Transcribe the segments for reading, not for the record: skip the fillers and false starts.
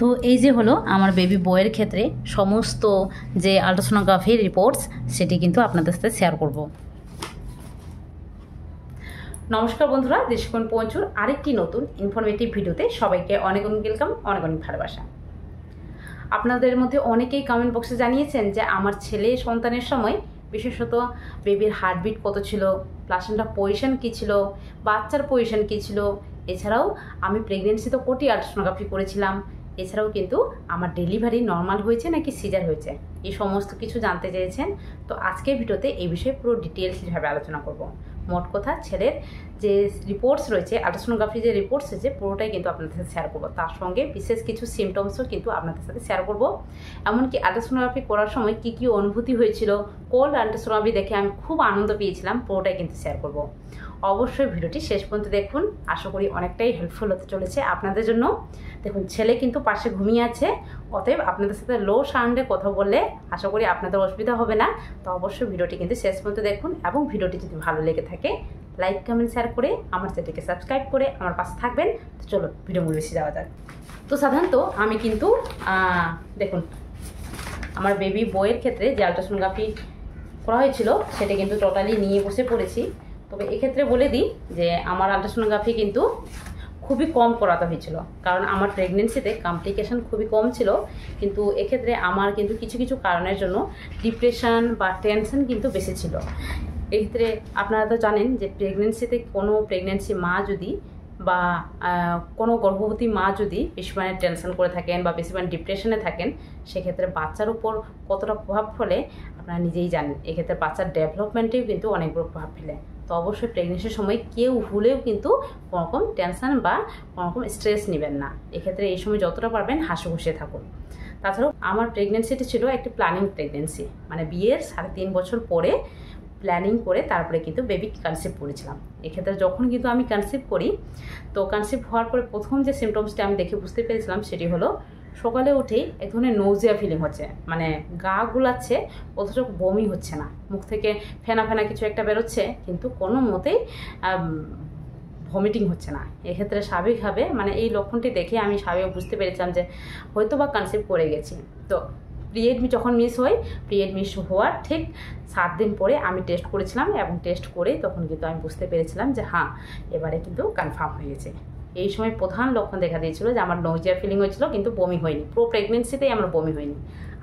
তো এই যে হলো আমার বেবি বয়ের ক্ষেত্রে সমস্ত যে আল্ট্রাসোনোগ্রাফি রিপোর্টস সেটি কিন্তু আপনাদের সাথে শেয়ার করব। নমস্কার বন্ধুরা, দৃষ্টিকোণ পঞ্চুর আরেকটি নতুন ইনফরমেটিভ ভিডিওতে সবাইকে অনেক অনেক ওয়েলকাম, অনেক অনেক ভালোবাসা। আপনাদের মধ্যে অনেকেই কমেন্ট বক্সে জানিয়েছেন যে আমার ছেলে সন্তানের সময় বিশেষত বেবির হার্টবিট কত ছিল, প্লাসেন্টা পজিশন কী ছিল, বাচ্চার পজিশন কী ছিল, এছাড়াও আমি প্রেগনেন্সিতে কটি আল্ট্রাসোনোগ্রাফি করেছিলাম, এছাড়াও কিন্তু আমার ডেলিভারি নর্মাল হয়েছে নাকি সিজার হয়েছে, এই সমস্ত কিছু জানতে চেয়েছেন। তো আজকের ভিডিওতে এই বিষয়ে পুরো ডিটেলসভাবে আলোচনা করব। মোট কথা ছেলের যে রিপোর্টস রয়েছে, আল্ট্রাসোনোগ্রাফি যে রিপোর্টস রয়েছে পুরোটাই কিন্তু আপনাদের সাথে শেয়ার করবো। তার সঙ্গে বিশেষ কিছু সিমটমসও কিন্তু আপনাদের সাথে শেয়ার করব। এমনকি আল্ট্রাসোনোগ্রাফি করার সময় কী কী অনুভূতি হয়েছিল, কোল্ড আল্ট্রাসোনোগ্রাফি দেখে আমি খুব আনন্দ পেয়েছিলাম, পুরোটাই কিন্তু শেয়ার করব। অবশ্যই ভিডিওটি শেষ পর্যন্ত দেখুন, আশা করি অনেকটাই হেল্পফুল হতে চলেছে আপনাদের জন্য। দেখুন ছেলে কিন্তু পাশে ঘুমিয়ে আছে, অতএব আপনাদের সাথে লো সাউন্ডে কথা বললে আশা করি আপনাদের অসুবিধা হবে না। তো অবশ্যই ভিডিওটি কিন্তু শেষ পর্যন্ত দেখুন, এবং ভিডিওটি যদি ভালো লেগে থাকে লাইক কমেন্ট শেয়ার করে আমার চ্যানেলটিকে সাবস্ক্রাইব করে আমার পাশে থাকবেন। তো চলো ভিডিওগুলো বেশি যাওয়া যাক। তো সাধারণত আমি কিন্তু দেখুন আমার বেবি বয়ের ক্ষেত্রে যে আল্ট্রাসোনোগ্রাফি করা হয়েছিল সেটা কিন্তু টোটালি নিয়ে বসে পড়েছি। তবে এক্ষেত্রে বলে দিই যে আমার আল্ট্রাসোনোগ্রাফি কিন্তু খুবই কম করাতে হয়েছিল, কারণ আমার প্রেগনেন্সিতে কমপ্লিকেশান খুবই কম ছিল। কিন্তু এক্ষেত্রে আমার কিন্তু কিছু কিছু কারণের জন্য ডিপ্রেশন বা টেনশন কিন্তু বেশি ছিল। এক্ষেত্রে আপনারা তো জানেন যে প্রেগনেন্সিতে কোনো প্রেগনেন্সি মা যদি বা কোনো গর্ভবতী মা যদি বেশি পরিমাণে টেনশন করে থাকেন বা বেশি পরিমাণে ডিপ্রেশনে থাকেন, সেক্ষেত্রে বাচ্চার উপর কতটা প্রভাব ফেলে আপনারা নিজেই জানেন। এক্ষেত্রে বাচ্চার ডেভেলপমেন্টেও কিন্তু অনেক বড় প্রভাব ফেলে। তো অবশ্যই প্রেগনেন্সির সময় কেউ ভুলেও কিন্তু কোনোরকম টেনশন বা কোনোরকম স্ট্রেস নেবেন না। এক্ষেত্রে এই সময় যতটা পারবেন হাসি খুশি থাকুন। তাছাড়াও আমার প্রেগনেন্সিটি ছিল একটি প্ল্যানিং প্রেগনেন্সি, মানে বিয়ের 3.5 বছর পরে প্ল্যানিং করে তারপরে কিন্তু বেবি কনসিভ করেছিলাম। এক্ষেত্রে যখন কিন্তু আমি কনসিভ করি, তো কনসিভ হওয়ার পরে প্রথম যে সিমটমসটা আমি দেখে বুঝতে পেরেছিলাম সেটি হলো সকালে উঠেই এক ধরনের নৌজিয়া ফিলিং হচ্ছে, মানে গা গুলাচ্ছে অথচ বমি হচ্ছে না, মুখ থেকে ফেনা ফেনা কিছু একটা বেরোচ্ছে কিন্তু কোনো মতেই ভমিটিং হচ্ছে না। এক্ষেত্রে স্বাভাবিকভাবে মানে এই লক্ষণটি দেখে আমি স্বাভাবিক বুঝতে পেরেছিলাম যে হয়তো বা কনসিভ করে গেছি। তো পিরিয়ড যখন মিস হয়, পিরিয়ড মিস হওয়ার ঠিক 7 দিন পরে আমি টেস্ট করেছিলাম, এবং টেস্ট করে তখন কিন্তু আমি বুঝতে পেরেছিলাম যে হ্যাঁ এবারে কিন্তু কনফার্ম হয়ে গেছে। এই সময় প্রধান লক্ষণ দেখা দিয়েছিল যে আমার নৌজিয়া ফিলিং হয়েছিল, কিন্তু বমি হয়নি। পুরো প্রেগনেন্সিতেই আমার বমি হয়নি।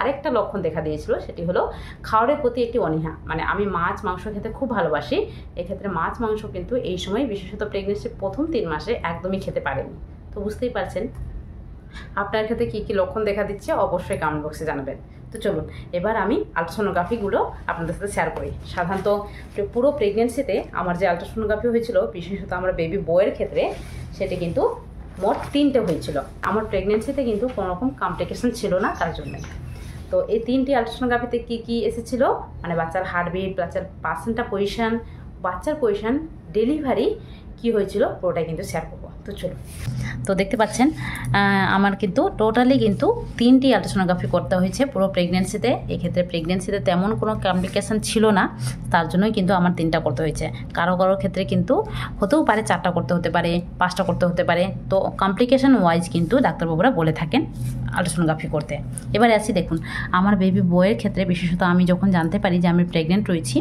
আরেকটা লক্ষণ দেখা দিয়েছিল সেটি হলো খাওয়ারের প্রতি একটি অনীহা, মানে আমি মাছ মাংস খেতে খুব ভালোবাসি। এক্ষেত্রে মাছ মাংস কিন্তু এই সময় বিশেষত প্রেগনেন্সির প্রথম 3 মাসে একদমই খেতে পারেনি। তো বুঝতেই পারছেন আপনার ক্ষেত্রে কী কী লক্ষণ দেখা দিচ্ছে অবশ্যই কমেন্ট বক্সে জানাবেন। তো চলুন এবার আমি আল্ট্রাসোনোগ্রাফিগুলো আপনাদের সাথে শেয়ার করি। সাধারণত পুরো প্রেগনেন্সিতে আমার যে আল্ট্রাসোনোগ্রাফি হয়েছিল, বিশেষত আমার বেবি বয়ের ক্ষেত্রে, সেটি কিন্তু মোট 3টে হয়েছিল। আমার প্রেগনেন্সিতে কিন্তু কোনোরকম কমপ্লিকেশন ছিল না তার জন্য। তো এই 3টি আল্ট্রাসোনোগ্রাফিতে কী কী এসেছিলো, মানে বাচ্চার হার্টবিট, বাচ্চার প্লাসেন্টা পজিশন, বাচ্চার পজিশন, ডেলিভারি কী হয়েছিল পুরোটাই কিন্তু শেয়ার করবো। তো চলো, তো দেখতে পাচ্ছেন আমার কিন্তু টোটালি কিন্তু 3টি আল্ট্রাসোনোগ্রাফি করতে হয়েছে পুরো প্রেগনেন্সিতে। এক্ষেত্রে প্রেগনেন্সিতে তেমন কোনো কমপ্লিকেশান ছিল না, তার জন্যই কিন্তু আমার 3টা করতে হয়েছে। কারো কারো ক্ষেত্রে কিন্তু হতেও পারে 4টা করতে হতে পারে, 5টা করতে হতে পারে। তো কমপ্লিকেশান ওয়াইজ কিন্তু ডাক্তারবাবুরা বলে থাকেন আল্ট্রাসোনোগ্রাফি করতে। এবারে আসি, দেখুন আমার বেবি বয়ের ক্ষেত্রে বিশেষত আমি যখন জানতে পারি যে আমি প্রেগনেন্ট রয়েছি,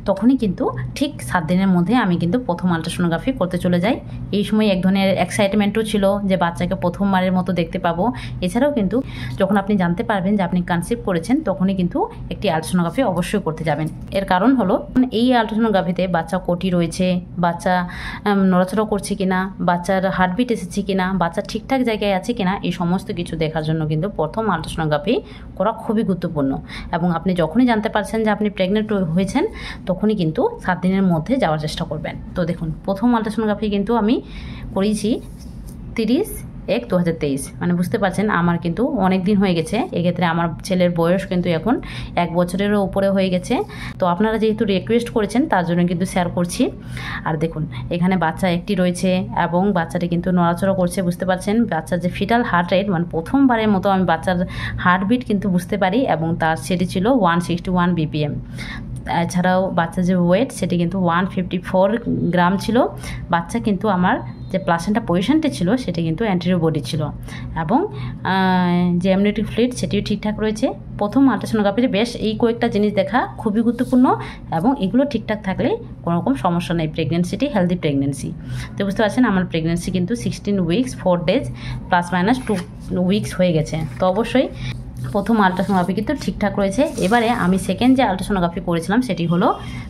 তখনই কিন্তু ঠিক 7 দিনের মধ্যে আমি কিন্তু প্রথম আল্ট্রাসোনোগ্রাফি করতে চলে যাই। এই সময় এক ধরনের এক্সাইটমেন্টও ছিল যে বাচ্চাকে প্রথমবারের মতো দেখতে পাবো। এছাড়াও কিন্তু যখন আপনি জানতে পারবেন যে আপনি কনসিভ করেছেন, তখনই কিন্তু একটি আল্ট্রাসোনোগ্রাফি অবশ্যই করতে যাবেন। এর কারণ হলো এই আল্ট্রাসোনোগ্রাফিতে বাচ্চা কোটি রয়েছে, বাচ্চা নড়াচড়া করছে কিনা, বাচ্চার হার্টবিট এসেছে কিনা, বাচ্চা ঠিকঠাক জায়গায় আছে কিনা, এই সমস্ত কিছু দেখার জন্য কিন্তু প্রথম আল্ট্রাসোনোগ্রাফি করা খুবই গুরুত্বপূর্ণ। এবং আপনি যখনই জানতে পারছেন যে আপনি প্রেগনেন্ট হয়েছেন, তখনই কিন্তু 7 দিনের মধ্যে যাওয়ার চেষ্টা করবেন। তো দেখুন প্রথম আল্ট্রাসোনোগ্রাফি কিন্তু আমি করিয়েছি 30/1/2023, মানে বুঝতে পারছেন আমার কিন্তু অনেক দিন হয়ে গেছে। এক্ষেত্রে আমার ছেলের বয়স কিন্তু এখন 1 বছরেরও উপরে হয়ে গেছে। তো আপনারা যেহেতু রিকোয়েস্ট করেছেন তার জন্য কিন্তু শেয়ার করছি। আর দেখুন এখানে বাচ্চা একটি রয়েছে এবং বাচ্চাটি কিন্তু নড়াচড়া করছে, বুঝতে পারছেন। বাচ্চার যে ফিটাল হার্ট রেট, মানে প্রথমবারের মতো আমি বাচ্চার হার্টবিট কিন্তু বুঝতে পারি, এবং তার সেটি ছিল 161 BPM। এছাড়াও বাচ্চার যে ওয়েট সেটি কিন্তু 154 গ্রাম ছিল। বাচ্চা কিন্তু আমার যে প্লাসেন্টা পজিশনটি ছিল সেটি কিন্তু অ্যান্টেরিয়র বডি ছিল এবং যে অ্যামনিওটিক ফ্লুইড সেটিও ঠিকঠাক রয়েছে। প্রথম আল্ট্রাসোনোগ্রাফিতে বেশ এই কয়েকটা জিনিস দেখা খুবই গুরুত্বপূর্ণ এবং এগুলো ঠিকঠাক থাকলে কোনো রকম সমস্যা নেই, প্রেগনেন্সিটি হেলদি প্রেগনেন্সি। তো বুঝতে পারছেন আমার প্রেগনেন্সি কিন্তু 16 উইকস 4 ডেজ +- 2 উইকস হয়ে গেছে। তো অবশ্যই প্রথম আল্ট্রাসোনোগ্রাফি কিন্তু ঠিকঠাক রয়েছে। এবারে আমি সেকেন্ড যে আল্ট্রাসোনোগ্রাফি করেছিলাম সেটি হলো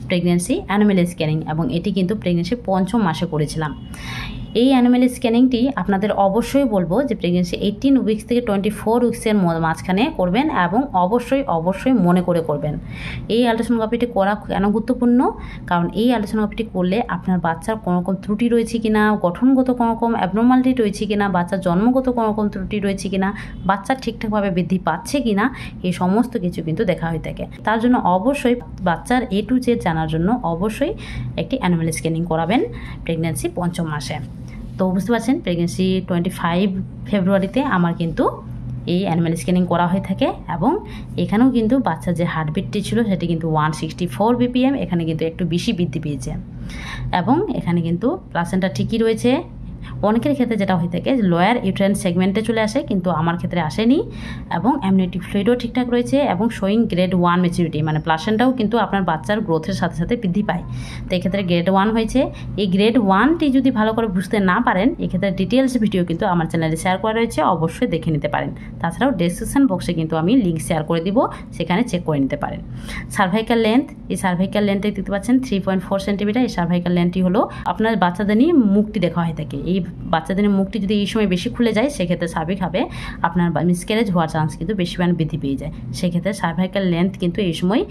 প্রেগনেন্সি অ্যানোমালি স্ক্যানিং এবং এটি কিন্তু প্রেগনেন্সির 5ম মাসে করেছিলাম। এই অ্যানোমালি স্ক্যানিংটি আপনাদের অবশ্যই বলবো যে প্রেগনেন্সি 18 উইকস থেকে 24 উইকসের মাঝখানে করবেন এবং অবশ্যই মনে করে করবেন। এই আল্ট্রাসোনোগ্রাফিটি করা কেন গুরুত্বপূর্ণ, কারণ এই আল্ট্রাসোনোগ্রাফিটি করলে আপনার বাচ্চার কোনো রকম ত্রুটি রয়েছে কিনা, গঠনগত কোনো রকম অ্যাবনর্মালিটি রয়েছে কিনা, বাচ্চার জন্মগত কোনো রকম ত্রুটি রয়েছে কিনা, বাচ্চা ঠিকঠাকভাবে বৃদ্ধি পাচ্ছে কিনা, এই সমস্ত কিছু কিন্তু দেখা হয়ে থাকে। তার জন্য অবশ্যই বাচ্চার A to Z জানার জন্য অবশ্যই একটি অ্যানোমালি স্ক্যানিং করাবেন প্রেগনেন্সি 5ম মাসে। তো বুঝতে পারছেন প্রেগনেন্সি 25 ফেব্রুয়ারিতে আমার কিন্তু এই অ্যানোমালি স্ক্যানিং করা হয়ে থাকে এবং এখানেও কিন্তু বাচ্চার যে হার্টবিটটি ছিল সেটি কিন্তু 164 BPM, এখানে কিন্তু একটু বেশি বৃদ্ধি পেয়েছে এবং এখানে কিন্তু প্লাসেন্টা ঠিকই রয়েছে। অনেকের ক্ষেত্রে যেটা হয়ে থাকে লোয়ার ইউটেরাইন সেগমেন্টে চলে আসে, কিন্তু আমার ক্ষেত্রে আসেনি এবং অ্যামনিওটিক ফ্লুইডও ঠিকঠাক রয়েছে এবং শোয়িং গ্রেড 1 ম্যাচুরিটি, মানে প্লাসেন্টাও কিন্তু আপনার বাচ্চার গ্রোথের সাথে সাথে বৃদ্ধি পায়। তো এক্ষেত্রে গ্রেড 1 হয়েছে। এই গ্রেড 1টি যদি ভালো করে বুঝতে না পারেন, এক্ষেত্রে ডিটেলস ভিডিও কিন্তু আমার চ্যানেলে শেয়ার করা রয়েছে, অবশ্যই দেখে নিতে পারেন। তাছাড়াও ডেসক্রিপশন বক্সে কিন্তু আমি লিঙ্ক শেয়ার করে দিব, সেখানে চেক করে নিতে পারেন। সার্ভাইকাল লেন্থ, এই সার্ভাইকাল লেন্থে দেখতে পাচ্ছেন 3.4 সেন্টিমিটার। এই সার্ভাইকাল লেন্থটি হলো আপনার বাচ্চাদের নিয়ে মুখটি দেখা হয়ে থাকে। এই বাচ্চাদের মুখটি যদি এই সময় বেশি খুলে যায় সেক্ষেত্রে স্বাভাবিকভাবে আপনার মিসক্যারেজ হওয়ার চান্স কিন্তু বেশি বৃদ্ধি পেয়ে যায়। সেক্ষেত্রে সার্ভাইকাল লেন্থ কিন্তু এই সময়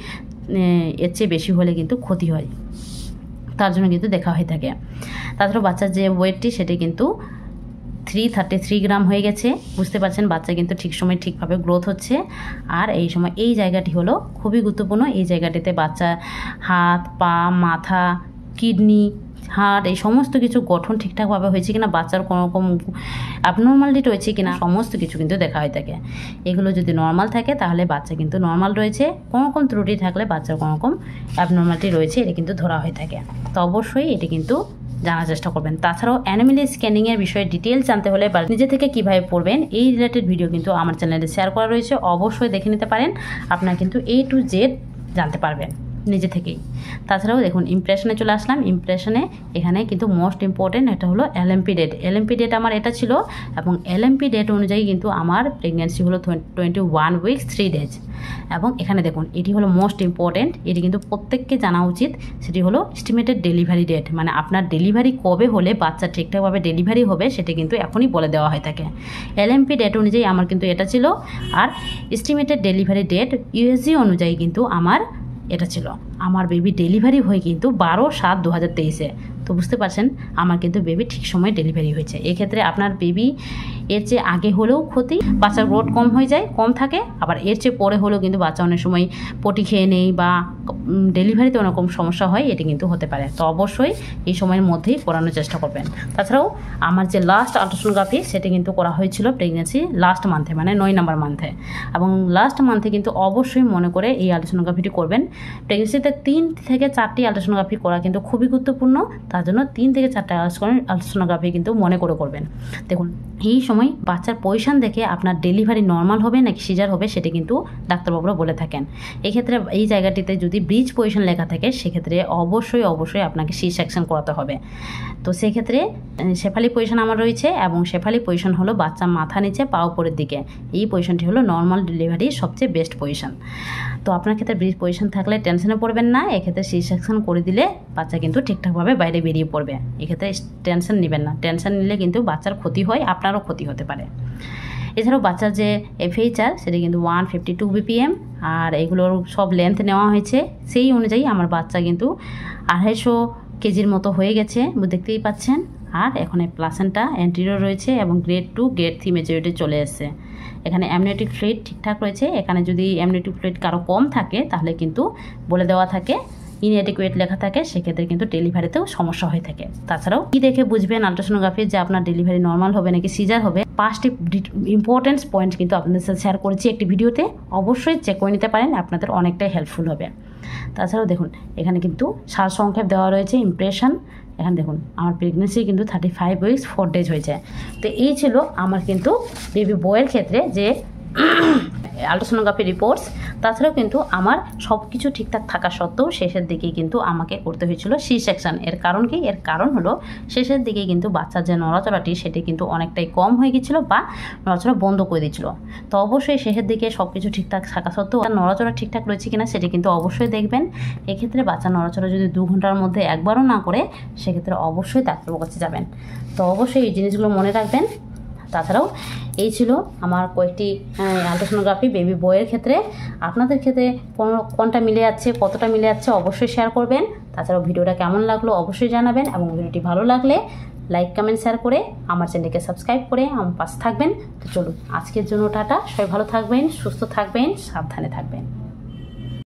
এর চেয়ে বেশি হলে কিন্তু ক্ষতি হয়, তার জন্য কিন্তু দেখা হয়ে থাকে। তাছাড়াও বাচ্চার যে ওয়েটটি সেটি কিন্তু 333 গ্রাম হয়ে গেছে। বুঝতে পারছেন বাচ্চা কিন্তু ঠিক সময় ঠিকভাবে গ্রোথ হচ্ছে। আর এই সময় এই জায়গাটি হলো খুবই গুরুত্বপূর্ণ। এই জায়গাটিতে বাচ্চা হাত, পা, মাথা, কিডনি, হার্ট এই সমস্ত কিছু গঠন ঠিকঠাকভাবে হয়েছে কিনা, বাচ্চার কোনো রকম অ্যাবনর্মালিটি রয়েছে কিনা, সমস্ত কিছু কিন্তু দেখা হয়ে থাকে। এগুলো যদি নর্মাল থাকে তাহলে বাচ্চা কিন্তু নর্মাল রয়েছে, কোনো রকম ত্রুটি থাকলে বাচ্চার কোনো রকম অ্যাবনর্মালিটি রয়েছে এটা কিন্তু ধরা হয়ে থাকে। তো অবশ্যই এটি কিন্তু জানার চেষ্টা করবেন। তাছাড়াও অ্যানোমালি স্ক্যানিংয়ের বিষয়ে ডিটেলস জানতে হলে বা নিজে থেকে কীভাবে পড়বেন এই রিলেটেড ভিডিও কিন্তু আমার চ্যানেলে শেয়ার করা রয়েছে, অবশ্যই দেখে নিতে পারেন। আপনারা কিন্তু A to Z জানতে পারবেন নিজে থেকেই। তাছাড়াও দেখুন ইমপ্রেশনে চলে আসলাম। ইমপ্রেশনে এখানে কিন্তু মোস্ট ইম্পর্টেন্ট এটা হলো LMP ডেট। LMP ডেট আমার এটা ছিল এবং LMP ডেট অনুযায়ী কিন্তু আমার প্রেগনেন্সি হলো 21 উইকস 3 ডেজ এবং এখানে দেখুন এটি হলো মোস্ট ইম্পর্টেন্ট, এটি কিন্তু প্রত্যেককে জানা উচিত। সেটি হলো এস্টিমেটেড ডেলিভারি ডেট, মানে আপনার ডেলিভারি কবে হলে বাচ্চা ঠিকঠাকভাবে ডেলিভারি হবে সেটি কিন্তু এখনই বলে দেওয়া হয়ে থাকে। LMP ডেট অনুযায়ী আমার কিন্তু এটা ছিল, আর এস্টিমেটেড ডেলিভারি ডেট USG অনুযায়ী কিন্তু আমার এটা ছিল। আমার বেবি ডেলিভারি হয়ে কিন্তু 12/7/2023-এ। তো বুঝতে পারছেন আমার কিন্তু বেবি ঠিক সময় ডেলিভারি হয়েছে। এক্ষেত্রে আপনার বেবি এর চেয়ে আগে হলেও ক্ষতি, বাচ্চার গ্রোথ কম হয়ে যায়, কম থাকে, আবার এর চেয়ে পরে হলেও কিন্তু বাচ্চা অনেক সময় পটি খেয়ে নেই বা ডেলিভারিতে অনেকরকম সমস্যা হয়, এটি কিন্তু হতে পারে। তো অবশ্যই এই সময়ের মধ্যেই করানোর চেষ্টা করবেন। তাছাড়াও আমার যে লাস্ট আল্ট্রাসোনোগ্রাফি সেটি কিন্তু করা হয়েছিল প্রেগনেন্সি লাস্ট মান্থে, মানে 9 নম্বর মান্থে, এবং লাস্ট মান্থে কিন্তু অবশ্যই মনে করে এই আল্ট্রাসোনোগ্রাফিটি করবেন। প্রেগনেন্সিতে 3 থেকে 4টি আল্ট্রাসোনোগ্রাফি করা কিন্তু খুবই গুরুত্বপূর্ণ, তার জন্য 3 থেকে 4টা আল্ট্রাসোনোগ্রাফি কিন্তু মনে করে করবেন। দেখুন এই সময় বাচ্চার পজিশন দেখে আপনার ডেলিভারি নর্মাল হবে নাকি সিজার হবে সেটা কিন্তু ডাক্তারবাবুরা বলে থাকেন। এক্ষেত্রে এই জায়গাটিতে যদি ব্রিজ পজিশন লেখা থাকে সেক্ষেত্রে অবশ্যই আপনাকে সি সেকশন করাতে হবে। তো সেক্ষেত্রে শেফালি পজিশন আমার রয়েছে এবং শেফালি পজিশন হলো বাচ্চা মাথা নিচে পা উপরের দিকে। এই পজিশনটি হলো নর্মাল ডেলিভারির সবচেয়ে বেস্ট পজিশন। তো আপনার ক্ষেত্রে ব্রিজ পজিশন থাকলে টেনশনে পড়বেন না, এক্ষেত্রে সি সেকশন করে দিলে বাচ্চা কিন্তু ঠিকঠাকভাবে বাইরে বেরিয়ে পড়বে। এক্ষেত্রে টেনশন নেবেন না, টেনশন নিলে কিন্তু বাচ্চার ক্ষতি হয়, আপনারও ক্ষতি হতে পারে। এছাড়াও বাচ্চার যে FHR সেটা কিন্তু 152 BPM, আর এগুলোর সব লেন্থ নেওয়া হয়েছে, সেই অনুযায়ী আমার বাচ্চা কিন্তু 250 কেজির মতো হয়ে গেছে, দেখতেই পাচ্ছেন। আর এখানে প্লাসেন্টা অ্যান্টেরিয়র রয়েছে এবং গ্রেড 2 গ্রেড 3 মেচুরিটি চলে এসেছে। এখানে অ্যামনিওটিক ফ্লুইড ঠিকঠাক রয়েছে। এখানে যদি অ্যামনিওটিক ফ্লুইড কারো কম থাকে তাহলে কিন্তু বলে দেওয়া থাকে, ইনঅ্যাডিকুয়েট লেখা থাকে, সেক্ষেত্রে কিন্তু ডেলিভারিতেও সমস্যা হয়ে থাকে। তাছাড়াও কি দেখে বুঝবেন আল্ট্রাসোনোগ্রাফি যে আপনার ডেলিভারি নর্মাল হবে নাকি সিজার হবে, 5টি ইম্পর্টেন্ট পয়েন্ট কিন্তু আপনাদের সাথে শেয়ার করেছি একটি ভিডিওতে, অবশ্যই চেক করে নিতে পারেন, আপনাদের অনেকটাই হেল্পফুল হবে। তাছাড়াও দেখুন এখানে কিন্তু সারসংক্ষেপ দেওয়া রয়েছে, ইমপ্রেশন। এখানে দেখুন আমার প্রেগনেন্সি কিন্তু 35 উইকস 4 ডেজ হয়েছে। তো এই ছিল আমার কিন্তু বেবি বয়ের ক্ষেত্রে যে আল্ট্রাসোনোগ্রাফি রিপোর্টস। তাছাড়াও কিন্তু আমার সব কিছু ঠিকঠাক থাকা সত্ত্বেও শেষের দিকেই কিন্তু আমাকে করতে হয়েছিল সি সেকশন। এর কারণ কি? এর কারণ হলো শেষের দিকেই কিন্তু বাচ্চার যে নড়াচড়াটি সেটি কিন্তু অনেকটাই কম হয়ে গেছিলো বা নড়াচড়া বন্ধ করে দিয়েছিল। তো অবশ্যই শেষের দিকে সব কিছু ঠিকঠাক থাকা সত্ত্বেও নড়াচড়া ঠিকঠাক রয়েছে কিনা সেটি কিন্তু অবশ্যই দেখবেন। এক্ষেত্রে বাচ্চার নড়াচড়া যদি 2 ঘন্টার মধ্যে একবারও না করে সেক্ষেত্রে অবশ্যই ডাক্তারের কাছে যাবেন। তো অবশ্যই এই জিনিসগুলো মনে রাখবেন। তাছাড়াও এই ছিল আমার কয়েকটি আল্ট্রাসোনোগ্রাফি বেবি বয়ের ক্ষেত্রে। আপনাদের ক্ষেত্রে কোনটা মিলে যাচ্ছে, কতটা মিলে যাচ্ছে অবশ্যই শেয়ার করবেন। তাছাড়াও ভিডিওটা কেমন লাগলো অবশ্যই জানাবেন, এবং ভিডিওটি ভালো লাগলে লাইক কমেন্ট শেয়ার করে আমার চ্যানেলকে সাবস্ক্রাইব করে আমার পাশে থাকবেন। তো চলুন আজকের জন্য টাটা, সবাই ভালো থাকবেন, সুস্থ থাকবেন, সাবধানে থাকবেন।